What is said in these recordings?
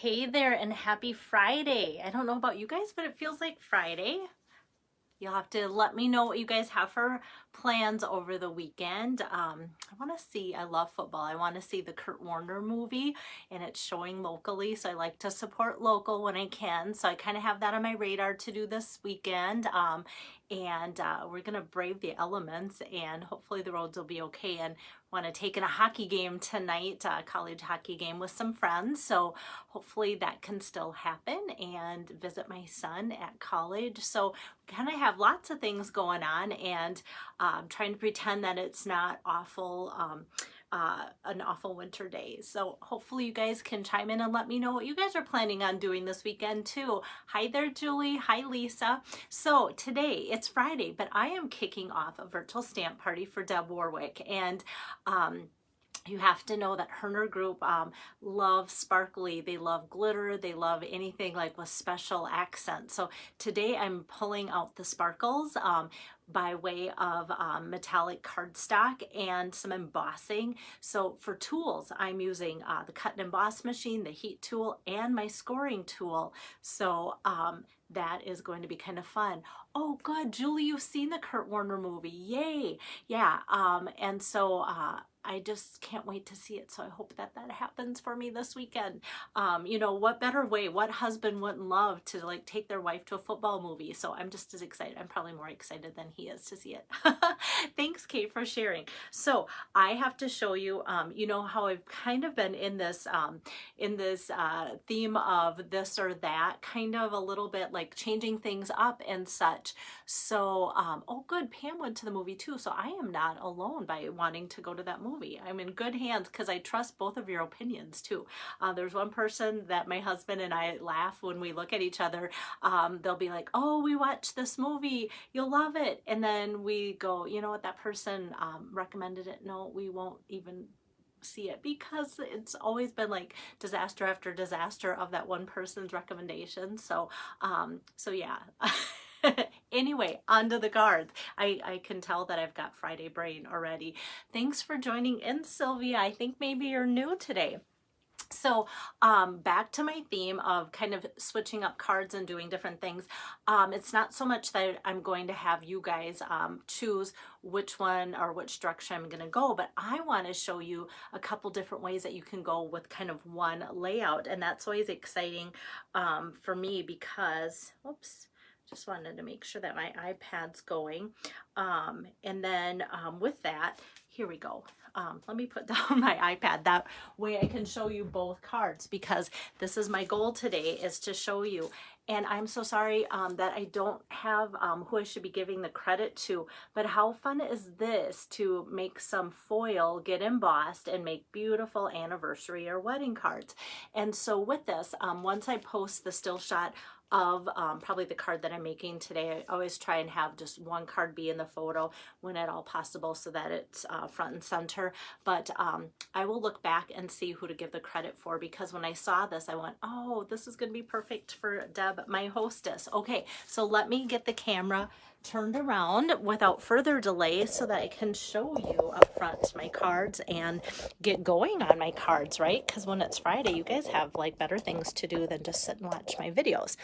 Hey there and happy Friday. I don't know about you guys, but it feels like Friday. You'll have to let me know what you guys have for plans over the weekend. I want to see, I love football. I want to see the Kurt Warner movie, and it's showing locally. So I like to support local when I can. So I kind of have that on my radar to do this weekend. We're going to brave the elements, and hopefully the roads will be okay. And want to take in a hockey game tonight, a college hockey game with some friends. So hopefully that can still happen, and visit my son at college. So kind of have lots of things going on, and trying to pretend that it's not awful, an awful winter day. So hopefully you guys can chime in and let me know what you guys are planning on doing this weekend too. Hi there, Julie. Hi, Lisa. So today it's Friday, but I am kicking off a virtual stamp party for Deb Warwick, and you have to know that her and her group loves sparkly. They love glitter. They love anything like with special accents. So today I'm pulling out the sparkles by way of metallic cardstock and some embossing. So for tools, I'm using the cut and emboss machine, the heat tool, and my scoring tool. So that is going to be kind of fun. Oh, good. Julie, you've seen the Kurt Warner movie. Yay. Yeah. And so I just can't wait to see it. So I hope that that happens for me this weekend. You know, what better way? What husband wouldn't love to like take their wife to a football movie? So I'm just as excited. I'm probably more excited than he is to see it. Thanks, Kate, for sharing. So I have to show you, you know how I've kind of been in this theme of this or that, kind of a little bit like changing things up and such. So, oh good, Pam went to the movie too. So I am not alone by wanting to go to that movie. I'm in good hands because I trust both of your opinions too. There's one person that my husband and I laugh when we look at each other. They'll be like, oh, we watched this movie, you'll love it. And then we go, you know what, that person recommended it. No, we won't even see it, because it's always been like disaster after disaster of that one person's recommendation. So so yeah. Anyway, on to the cards. I can tell that I've got Friday brain already. Thanks for joining in, Sylvia. I think maybe you're new today. So back to my theme of kind of switching up cards and doing different things. It's not so much that I'm going to have you guys choose which one or which direction I'm going to go, but I want to show you a couple different ways that you can go with kind of one layout. And that's always exciting for me because, oops, just wanted to make sure that my iPad's going. And then with that, here we go. Let me put down my iPad. That way I can show you both cards, because this is my goal today, is to show you. And I'm so sorry that I don't have who I should be giving the credit to, but how fun is this to make some foil, get embossed, and make beautiful anniversary or wedding cards. And so with this, once I post the still shot of probably the card that I'm making today, I always try and have just one card be in the photo when at all possible, so that it's front and center. But I will look back and see who to give the credit for, because when I saw this, I went, oh, this is going to be perfect for Deb, my hostess. Okay, so let me get the camera turned around without further delay so that I can show you up front my cards and get going on my cards, right? Because when it's Friday, you guys have like better things to do than just sit and watch my videos.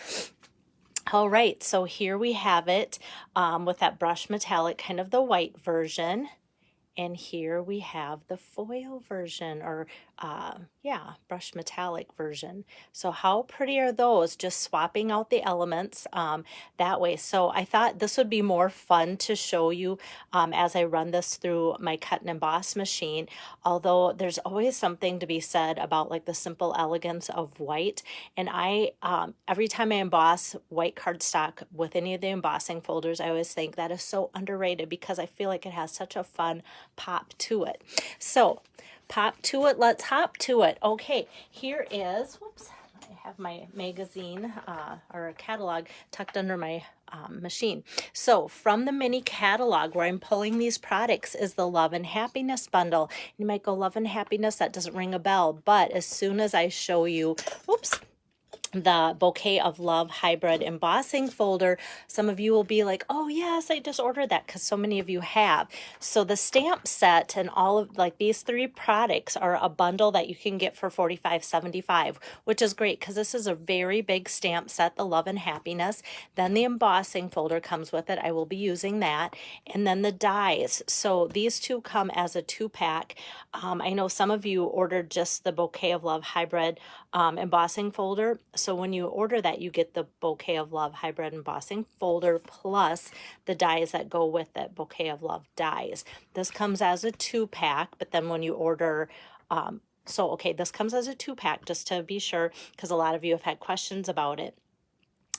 All right, so here we have it with that brush metallic, kind of the white version. And here we have the foil version, or yeah, brush metallic version. So how pretty are those? Just swapping out the elements that way. So I thought this would be more fun to show you as I run this through my cut and emboss machine. Although there's always something to be said about like the simple elegance of white. And I, every time I emboss white cardstock with any of the embossing folders, I always think that is so underrated, because I feel like it has such a fun pop to it. So pop to it, let's hop to it. Okay, here is, whoops, I have my magazine or a catalog tucked under my machine. So from the mini catalog where I'm pulling these products is the Love and Happiness bundle. You might go, Love and Happiness, that doesn't ring a bell, but as soon as I show you, whoops, the Bouquet of Love hybrid embossing folder. Some of you will be like, oh yes, I just ordered that, because so many of you have. So the stamp set and all of like these 3 products are a bundle that you can get for $45.75, which is great because this is a very big stamp set, the Love and Happiness. Then the embossing folder comes with it. I will be using that. And then the dies. So these 2 come as a 2-pack. I know some of you ordered just the Bouquet of Love hybrid embossing folder. So when you order that, you get the Bouquet of Love hybrid embossing folder plus the dies that go with it, Bouquet of Love dies. This comes as a 2-pack, but then when you order, this comes as a 2-pack just to be sure, because a lot of you have had questions about it.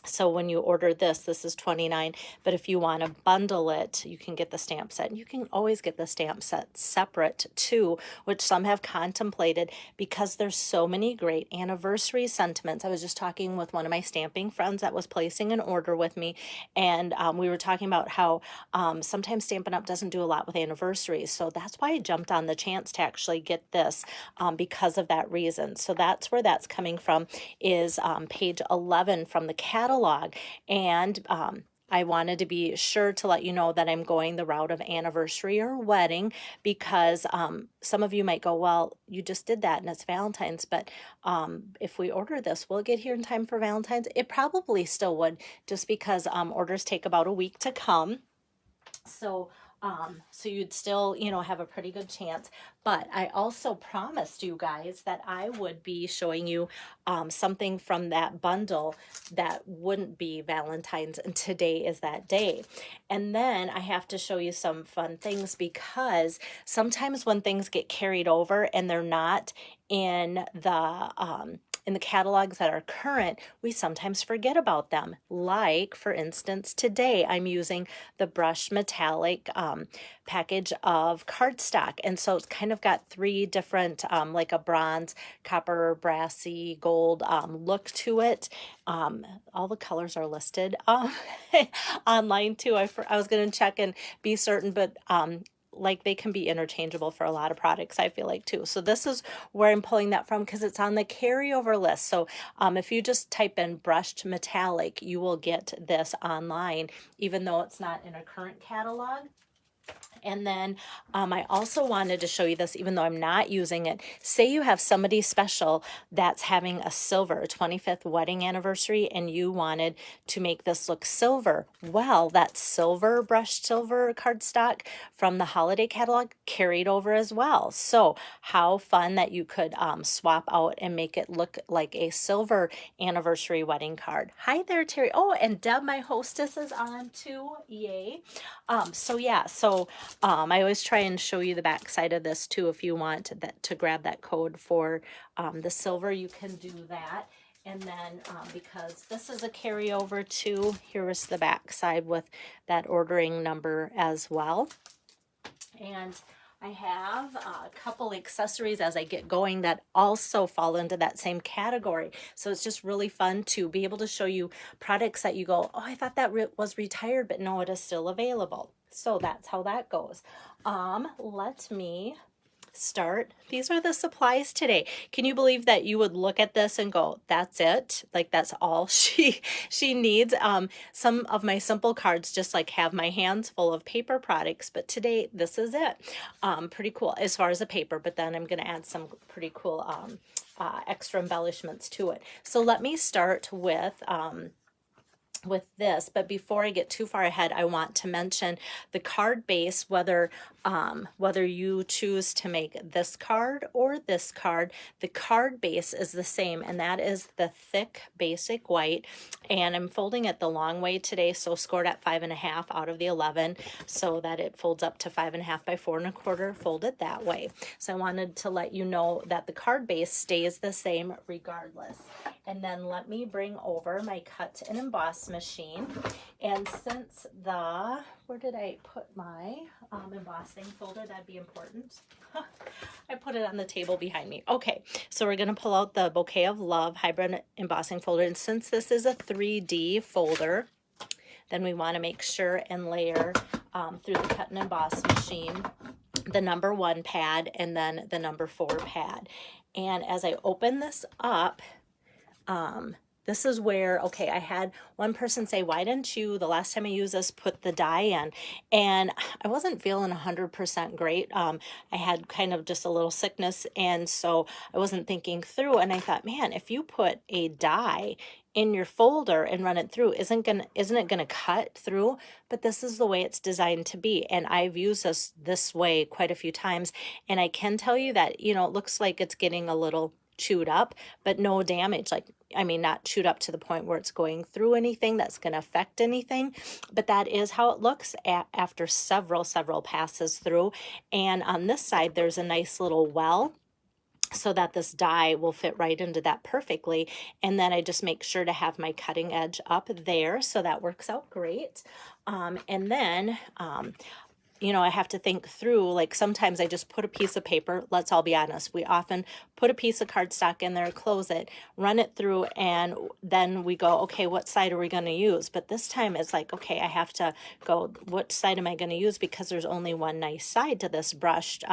So when you order this is $29, but if you want to bundle it, you can get the stamp set. And you can always get the stamp set separate too, which some have contemplated because there's so many great anniversary sentiments. I was just talking with one of my stamping friends that was placing an order with me, and we were talking about how sometimes Stampin' Up! Doesn't do a lot with anniversaries. So that's why I jumped on the chance to actually get this because of that reason. So that's where that's coming from, is page 11 from the catalog. And I wanted to be sure to let you know that I'm going the route of anniversary or wedding, because some of you might go, well, you just did that and it's Valentine's, but if we order this, will it get here in time for Valentine's? It probably still would, just because orders take about a week to come. So you'd still, have a pretty good chance. But I also promised you guys that I would be showing you something from that bundle that wouldn't be Valentine's, and today is that day. And then I have to show you some fun things, because sometimes when things get carried over and they're not in the catalogs that are current, we sometimes forget about them. Like, for instance, today I'm using the Brush Metallic package of cardstock. And so it's kind of got 3 different, like a bronze, copper, brassy, gold look to it. All the colors are listed online too. I was going to check and be certain, but like they can be interchangeable for a lot of products, I feel like too. So this is where I'm pulling that from, because it's on the carryover list. So if you just type in brushed metallic, you will get this online, even though it's not in a current catalog. And then I also wanted to show you this, even though I'm not using it. Say you have somebody special that's having a silver 25th wedding anniversary, and you wanted to make this look silver. Well, that silver, brushed silver cardstock from the holiday catalog carried over as well. So how fun that you could swap out and make it look like a silver anniversary wedding card. Hi there, Terry. Oh, and Deb, my hostess, is on too. Yay. I always try and show you the back side of this too. If you want that to grab that code for the silver, you can do that. And then because this is a carryover too, here is the back side with that ordering number as well. And I have a couple accessories as I get going that also fall into that same category. So it's just really fun to be able to show you products that you go, oh, I thought that was retired, but no, it is still available. So that's how that goes. Let me start. These are the supplies today. Can you believe that you would look at this and go, that's it? Like, that's all she needs. Some of my simple cards just like have my hands full of paper products, but today this is it. Pretty cool as far as the paper, but then I'm going to add some pretty cool extra embellishments to it. So let me start with this, but before I get too far ahead, I want to mention the card base, whether you choose to make this card or this card, the card base is the same, and that is the thick basic white. And I'm folding it the long way today, so scored at 5.5 out of the 11, so that it folds up to 5.5 by 4.25, fold it that way. So I wanted to let you know that the card base stays the same regardless. And then let me bring over my cut and emboss machine. And since where did I put my embossing folder? That'd be important. I put it on the table behind me. Okay, so we're going to pull out the Bouquet of Love hybrid embossing folder. And since this is a 3D folder, then we want to make sure and layer through the cut and emboss machine the number 1 pad and then the number 4 pad. And as I open this up, this is where, okay, I had one person say, why didn't you, the last time I used this, put the dye in? And I wasn't feeling 100% great. I had kind of just a little sickness, and so I wasn't thinking through, and I thought, man, if you put a dye in your folder and run it through, isn't it gonna cut through? But this is the way it's designed to be, and I've used this way quite a few times, and I can tell you that, you know, it looks like it's getting a little chewed up, but no damage. Like, I mean, not chewed up to the point where it's going through anything that's going to affect anything, but that is how it looks after several passes through. And on this side, there's a nice little well, so that this die will fit right into that perfectly. And then I just make sure to have my cutting edge up there, so that works out great. And then you know, I have to think through, like sometimes I just put a piece of paper. Let's all be honest. We often put a piece of cardstock in there, close it, run it through, and then we go, okay, what side are we going to use? But this time it's like, okay, I have to go, what side am I going to use? Because there's only one nice side to this brushed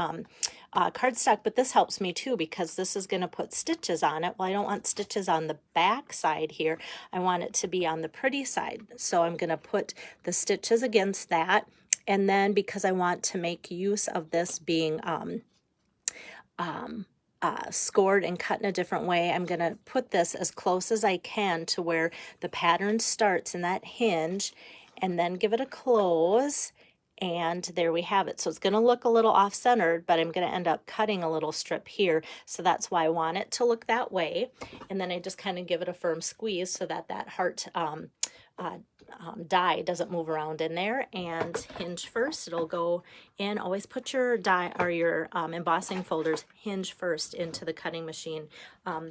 cardstock. But this helps me too, because this is going to put stitches on it. Well, I don't want stitches on the back side here. I want it to be on the pretty side. So I'm going to put the stitches against that. And then because I want to make use of this being scored and cut in a different way, I'm going to put this as close as I can to where the pattern starts in that hinge, and then give it a close. And there we have it. So it's going to look a little off-centered, but I'm going to end up cutting a little strip here. So that's why I want it to look that way. And then I just kind of give it a firm squeeze so that that heart die doesn't move around in there. And hinge first, it'll go in. Always put your die or your embossing folders hinge first into the cutting machine.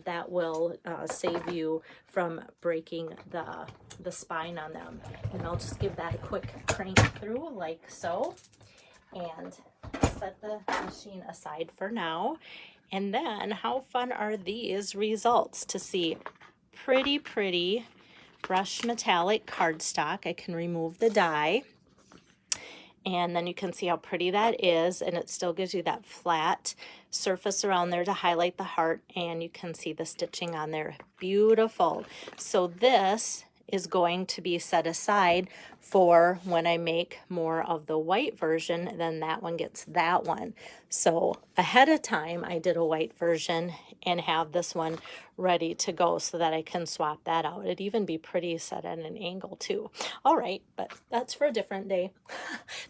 That will save you from breaking the spine on them. And I'll just give that a quick crank through like so, and set the machine aside for now. And then how fun are these results to see? Pretty brushed metallic cardstock. I can remove the die, and then you can see how pretty that is, and it still gives you that flat surface around there to highlight the heart, and you can see the stitching on there. Beautiful. So this is going to be set aside for when I make more of the white version, then that one gets that one. So ahead of time, I did a white version and have this one ready to go so that I can swap that out. It'd even be pretty set at an angle too. All right, but that's for a different day.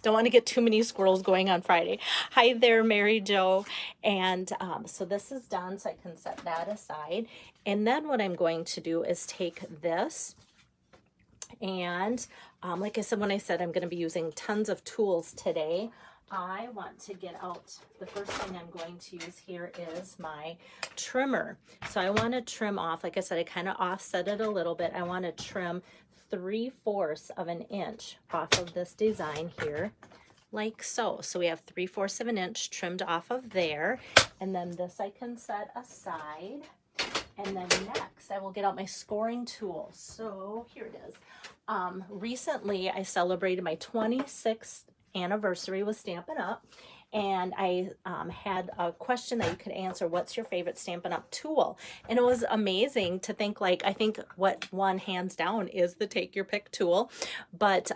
Don't want to get too many squirrels going on Friday. Hi there, Mary Jo. And so this is done, so I can set that aside. And then what I'm going to do is take this, and like I said, when I said I'm going to be using tons of tools today, I want to get out, the first thing I'm going to use here is my trimmer. So I want to trim off, like I said, I kind of offset it a little bit. I want to trim 3/4 of an inch off of this design here, like so. So we have 3/4 of an inch trimmed off of there. And then this I can set aside. And then next, I will get out my scoring tool. So here it is. Recently, I celebrated my 26th anniversary with Stampin' Up! And I had a question that you could answer, what's your favorite Stampin' Up! Tool? And it was amazing to think, like, I think what won hands down is the Take Your Pick tool. But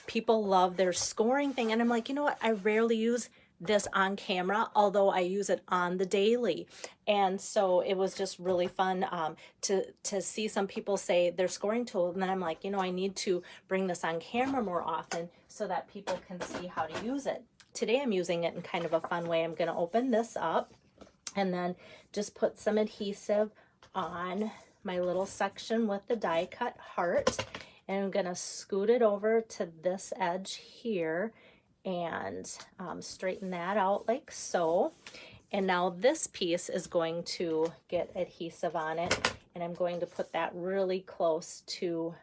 people love their scoring thing. And I'm like, you know what? I rarely use this on camera, although I use it on the daily. And so it was just really fun to see some people say their scoring tool, and then I'm like, you know, I need to bring this on camera more often so that people can see how to use it. Today I'm using it in kind of a fun way. I'm going to open this up and then just put some adhesive on my little section with the die cut heart, and I'm going to scoot it over to this edge here and straighten that out like so. And now this piece is going to get adhesive on it, and I'm going to put that really close to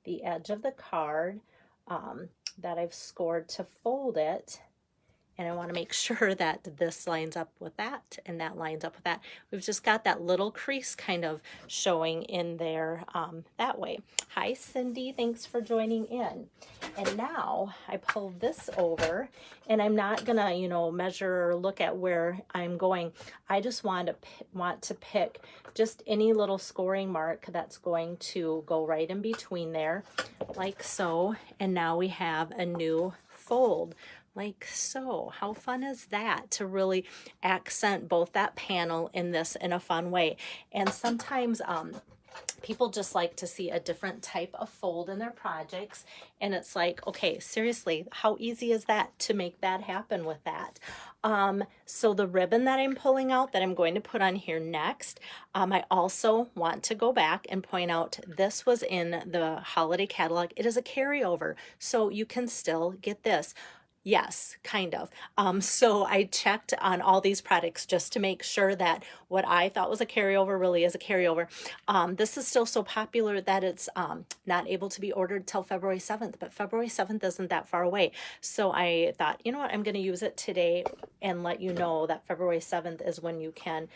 the edge of the card that I've scored to fold it. and I want to make sure that this lines up with that and that lines up with that. We've just got that little crease kind of showing in there that way. Hi Cindy, thanks for joining in. And now I pull this over, and I'm not gonna, you know, measure or look at where I'm going. I just want to pick just any little scoring mark that's going to go right in between there, like so. And now we have a new fold, like so. How fun is that, to really accent both that panel in this in a fun way? And sometimes people just like to see a different type of fold in their projects, and it's like, okay, seriously, how easy is that to make that happen with that? So the ribbon that I'm pulling out that I'm going to put on here next, I also want to go back and point out this was in the holiday catalog. It is a carryover, so you can still get this. Yes, kind of. So I checked on all these products just to make sure that what I thought was a carryover really is a carryover. This is still so popular that it's not able to be ordered till February 7th, but February 7th isn't that far away. So I thought, you know what, I'm going to use it today and let you know that February 7th is when you can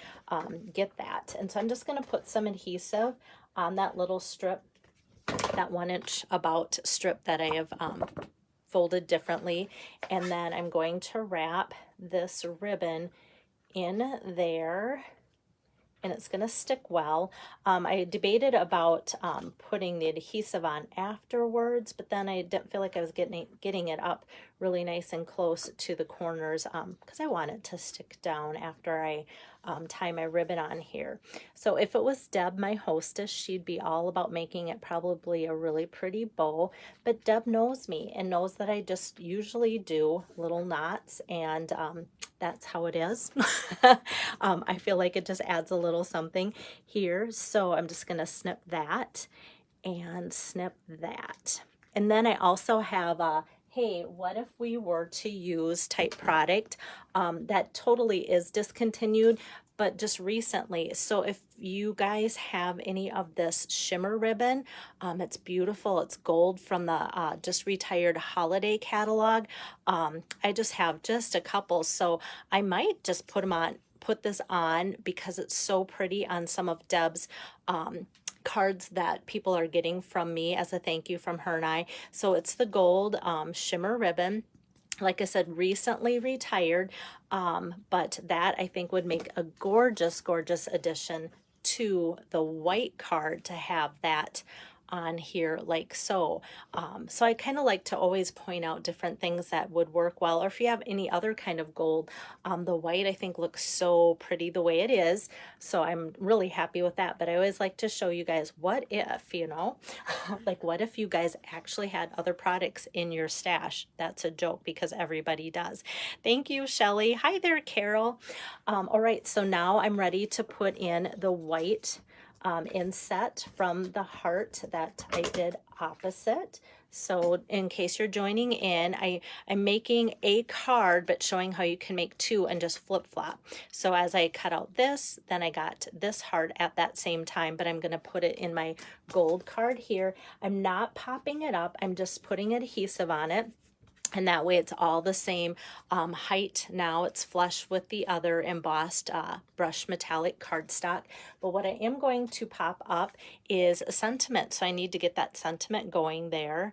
get that. And so I'm just going to put some adhesive on that little strip, that 1-inch about strip that I have folded differently, and then I'm going to wrap this ribbon in there, and it's going to stick well. I debated about putting the adhesive on afterwards, but then I didn't feel like I was getting it up really nice and close to the corners because I want it to stick down after I tie my ribbon on here. So if it was Deb, my hostess, she'd be all about making it probably a really pretty bow, but Deb knows me and knows that I just usually do little knots, and that's how it is. I feel like it just adds a little something here, so I'm just going to snip that and snip that. And then I also have a hey, what if we were to use type product that totally is discontinued, but just recently. So if you guys have any of this shimmer ribbon, it's beautiful. It's gold from the just retired holiday catalog. I just have just a couple, so I might just put this on because it's so pretty on some of Deb's cards that people are getting from me as a thank you from her and I. So it's the gold shimmer ribbon. Like I said, recently retired, but that I think would make a gorgeous, gorgeous addition to the white card to have that on here like so. So I kind of like to always point out different things that would work well, or if you have any other kind of gold. The white I think looks so pretty the way it is, so I'm really happy with that. But I always like to show you guys, what if, you know, like what if you guys actually had other products in your stash? That's a joke because everybody does. Thank you, Shelly. Hi there, Carol. All right, so now I'm ready to put in the white inset from the heart that I did opposite. So in case you're joining in, I'm making a card but showing how you can make two and just flip flop. So as I cut out this, then I got this heart at that same time, but I'm going to put it in my gold card here. I'm not popping it up, I'm just putting adhesive on it. And that way it's all the same height. Now it's flush with the other embossed brush metallic cardstock. But what I am going to pop up is a sentiment. So I need to get that sentiment going there.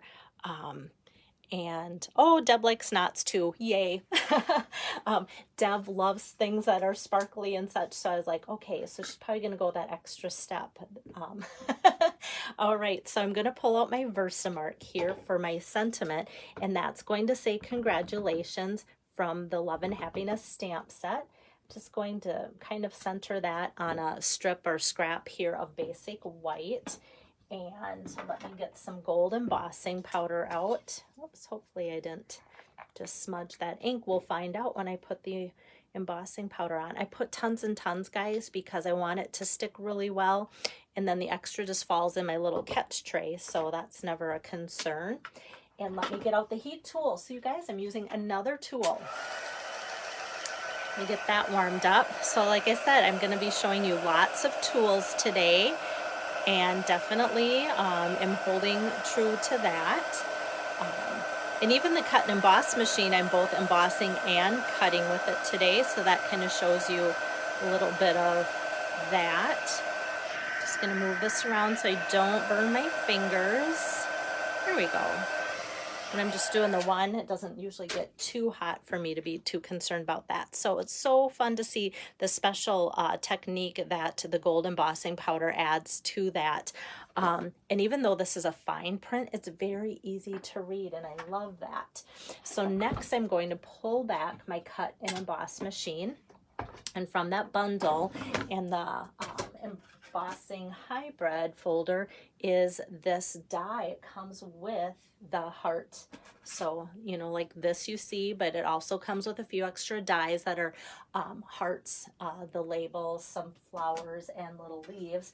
And oh, Deb likes knots too. Yay. Deb loves things that are sparkly and such. So I was like, okay, so she's probably going to go that extra step. All right, so I'm going to pull out my Versamark here for my sentiment, and that's going to say congratulations from the Love and Happiness stamp set. Just going to kind of center that on a strip or scrap here of basic white. And let me get some gold embossing powder out. Oops, hopefully I didn't just smudge that ink. We'll find out when I put the embossing powder on. I put tons and tons, guys, because I want it to stick really well. And then the extra just falls in my little catch tray, so that's never a concern. And let me get out the heat tool. So you guys, I'm using another tool. Let me get that warmed up. So like I said, I'm going to be showing you lots of tools today, and definitely am holding true to that. And even the cut and emboss machine, I'm both embossing and cutting with it today, so that kind of shows you a little bit of that. Just gonna move this around so I don't burn my fingers. There we go. And I'm just doing the one. It doesn't usually get too hot for me to be too concerned about that. So it's so fun to see the special technique that the gold embossing powder adds to that. And even though this is a fine print, it's very easy to read, and I love that. So next I'm going to pull back my cut and emboss machine. And from that bundle and the embossing hybrid folder is this die. It comes with the heart. So, you know, like this you see, but it also comes with a few extra dies that are hearts, the labels, some flowers, and little leaves.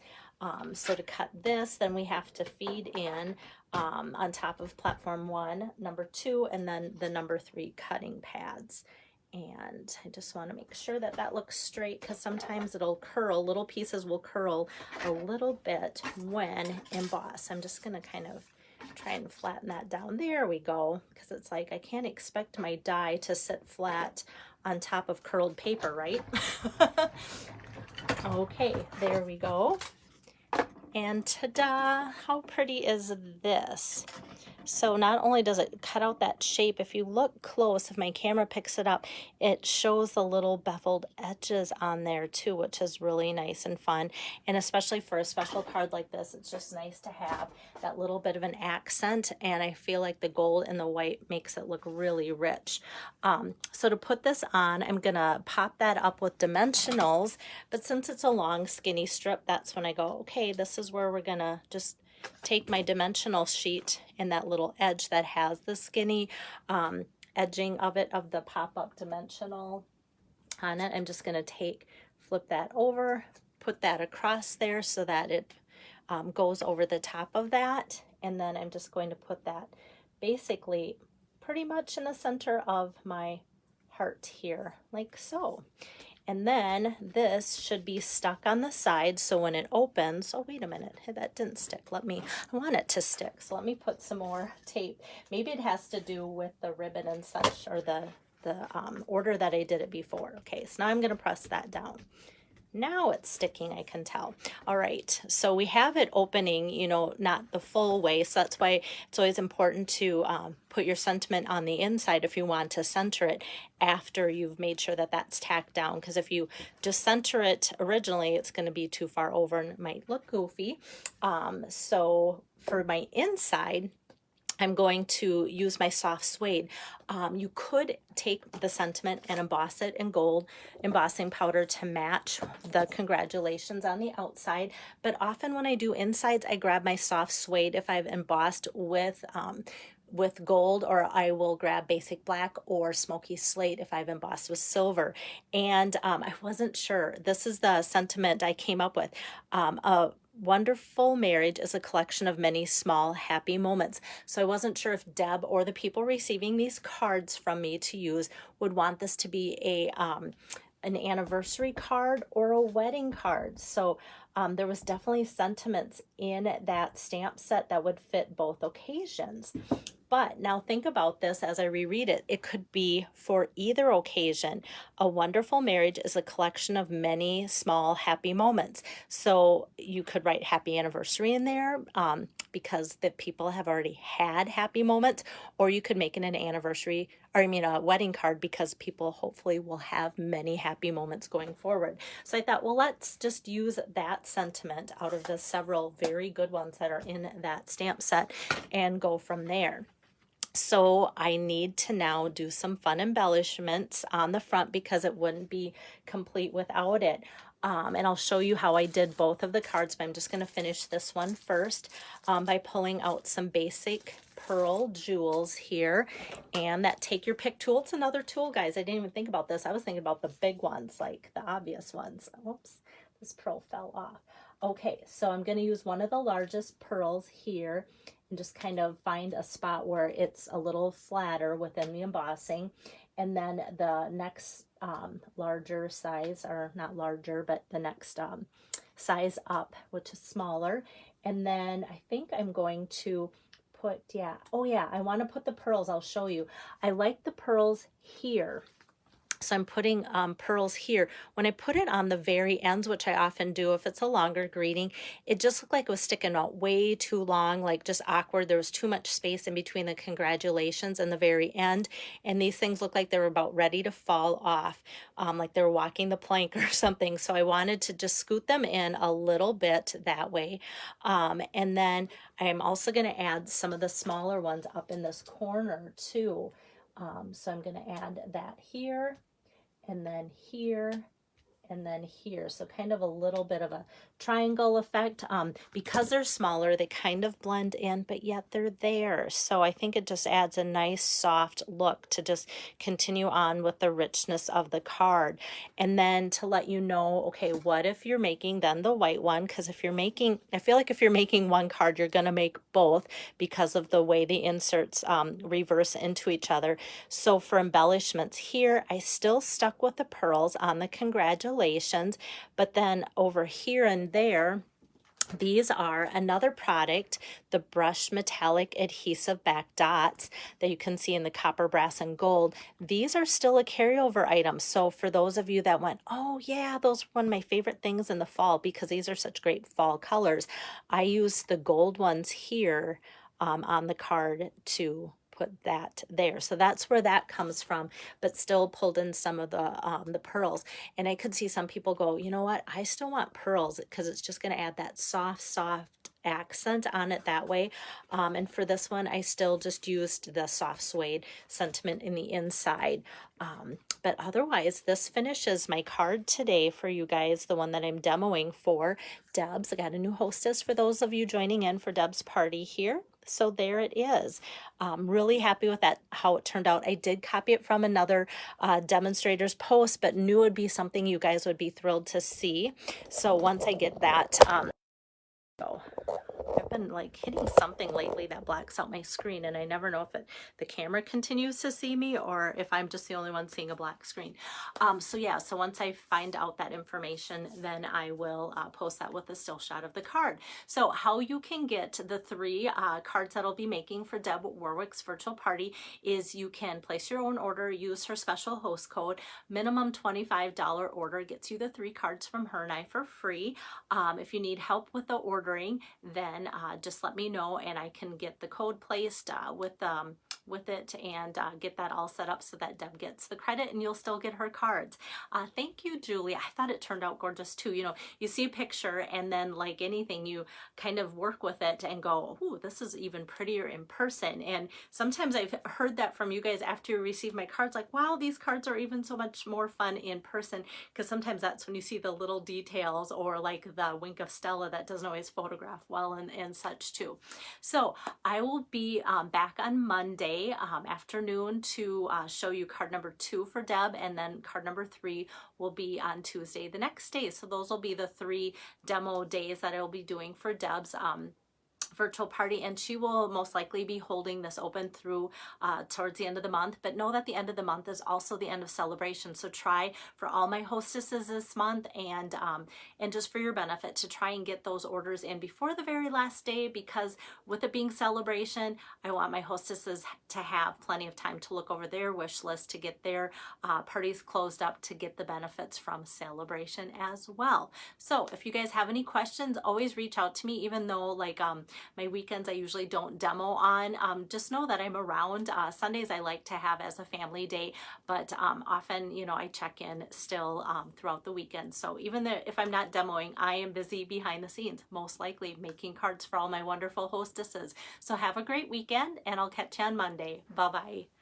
So to cut this, then we have to feed in on top of platform 1, number 2, and then the number 3 cutting pads. And I just want to make sure that that looks straight, because sometimes it'll curl, little pieces will curl a little bit when embossed. I'm just going to kind of try and flatten that down. There we go, because it's like I can't expect my die to sit flat on top of curled paper, right? Okay, there we go. And ta-da, how pretty is this? So not only does it cut out that shape, if you look close, if my camera picks it up, it shows the little beveled edges on there too, which is really nice and fun. And especially for a special card like this, it's just nice to have that little bit of an accent. And I feel like the gold and the white makes it look really rich. So to put this on, I'm gonna pop that up with dimensionals, but since it's a long skinny strip, that's when I go, okay, this is where we're gonna just take my dimensional sheet and that little edge that has the skinny edging of it, of the pop-up dimensional on it. I'm just going to flip that over, put that across there so that it goes over the top of that. And then I'm just going to put that basically pretty much in the center of my heart here, like so. And then this should be stuck on the side, so when it opens, oh, wait a minute, that didn't stick. I want it to stick, so let me put some more tape. Maybe it has to do with the ribbon and such, or the order that I did it before. Okay, so now I'm going to press that down. Now it's sticking, I can tell. All right, so we have it opening, you know, not the full way, so that's why it's always important to put your sentiment on the inside if you want to center it after you've made sure that that's tacked down, because if you just center it originally, it's going to be too far over and it might look goofy. So for my inside, I'm going to use my soft suede. You could take the sentiment and emboss it in gold embossing powder to match the congratulations on the outside, but often when I do insides, I grab my soft suede if I've embossed with gold, or I will grab basic black or smoky slate if I've embossed with silver. And I wasn't sure. This is the sentiment I came up with. A wonderful marriage is a collection of many small happy moments. So I wasn't sure if Deb or the people receiving these cards from me to use would want this to be an anniversary card or a wedding card. So there was definitely sentiments in that stamp set that would fit both occasions. But now think about this as I reread it. It could be for either occasion. A wonderful marriage is a collection of many small happy moments. So you could write happy anniversary in there because the people have already had happy moments, or you could make it an anniversary, or I mean a wedding card, because people hopefully will have many happy moments going forward. So I thought, well, let's just use that sentiment out of the several very good ones that are in that stamp set and go from there. So I need to now do some fun embellishments on the front because it wouldn't be complete without it. And I'll show you how I did both of the cards, but I'm just going to finish this one first by pulling out some basic pearl jewels here, and that take your pick tool. It's another tool, guys. I didn't even think about this. I was thinking about the big ones, like the obvious ones. Whoops, this pearl fell off. Okay, so I'm going to use one of the largest pearls here and just kind of find a spot where it's a little flatter within the embossing. And then the next larger size, or not larger, but the next size up, which is smaller. And then I think I'm going to put, yeah. Oh yeah, I want to put the pearls. I'll show you. I like the pearls here. So I'm putting pearls here. When I put it on the very ends, which I often do if it's a longer greeting, it just looked like it was sticking out way too long, like just awkward. There was too much space in between the congratulations and the very end. And these things look like they were about ready to fall off, like they were walking the plank or something. So I wanted to just scoot them in a little bit that way. And then I'm also going to add some of the smaller ones up in this corner too. So I'm going to add that here, and then here, and then here. So kind of a little bit of a triangle effect. Because they're smaller, they kind of blend in, but yet they're there. So I think it just adds a nice soft look to just continue on with the richness of the card. And then to let you know, okay, what if you're making then the white one? Because if you're making, I feel like if you're making one card, you're going to make both because of the way the inserts reverse into each other. So for embellishments here, I still stuck with the pearls on the congratulations, but then over here and there, these are another product, the Brush Metallic Adhesive Back Dots that you can see in the copper, brass, and gold. These are still a carryover item. So for those of you that went, oh yeah, those are one of my favorite things in the fall because these are such great fall colors, I use the gold ones here on the card to put that there. So that's where that comes from, but still pulled in some of the pearls. And I could see some people go, you know what, I still want pearls because it's just going to add that soft accent on it that way. And for this one, I still just used the soft suede sentiment in the inside. But otherwise, this finishes my card today for you guys, the one that I'm demoing for Deb's. I got a new hostess for those of you joining in for Deb's party here. So there it is. Really happy with that, how it turned out. I did copy it from another demonstrator's post, but knew it would be something you guys would be thrilled to see. So once I get that, I've been like hitting something lately that blacks out my screen, and I never know if the camera continues to see me or if I'm just the only one seeing a black screen. So yeah, so once I find out that information, then I will post that with a still shot of the card. So how you can get the 3 cards that I'll be making for Deb Warwick's virtual party is you can place your own order, use her special host code. Minimum $25 order gets you the 3 cards from her and I for free. If you need help with the ordering, then just let me know and I can get the code placed with it and get that all set up so that Deb gets the credit and you'll still get her cards. Thank you, Julie. I thought it turned out gorgeous too. You know, you see a picture and then like anything, you kind of work with it and go, ooh, this is even prettier in person. And sometimes I've heard that from you guys after you receive my cards, like, wow, these cards are even so much more fun in person, because sometimes that's when you see the little details or like the wink of Stella that doesn't always photograph well and such too. So I will be back on Monday afternoon to show you card number 2 for Deb, and then card number 3 will be on Tuesday the next day. So those will be the 3 demo days that I will be doing for Deb's virtual party, and she will most likely be holding this open through towards the end of the month. But know that the end of the month is also the end of celebration, so try for all my hostesses this month and just for your benefit to try and get those orders in before the very last day, because with it being celebration, I want my hostesses to have plenty of time to look over their wish list to get their parties closed up to get the benefits from celebration as well. So if you guys have any questions, always reach out to me, even though like my weekends I usually don't demo on. Just know that I'm around. Sundays I like to have as a family day, but often, you know, I check in still throughout the weekend. So even if I'm not demoing, I am busy behind the scenes, most likely making cards for all my wonderful hostesses. So have a great weekend, and I'll catch you on Monday. Bye-bye.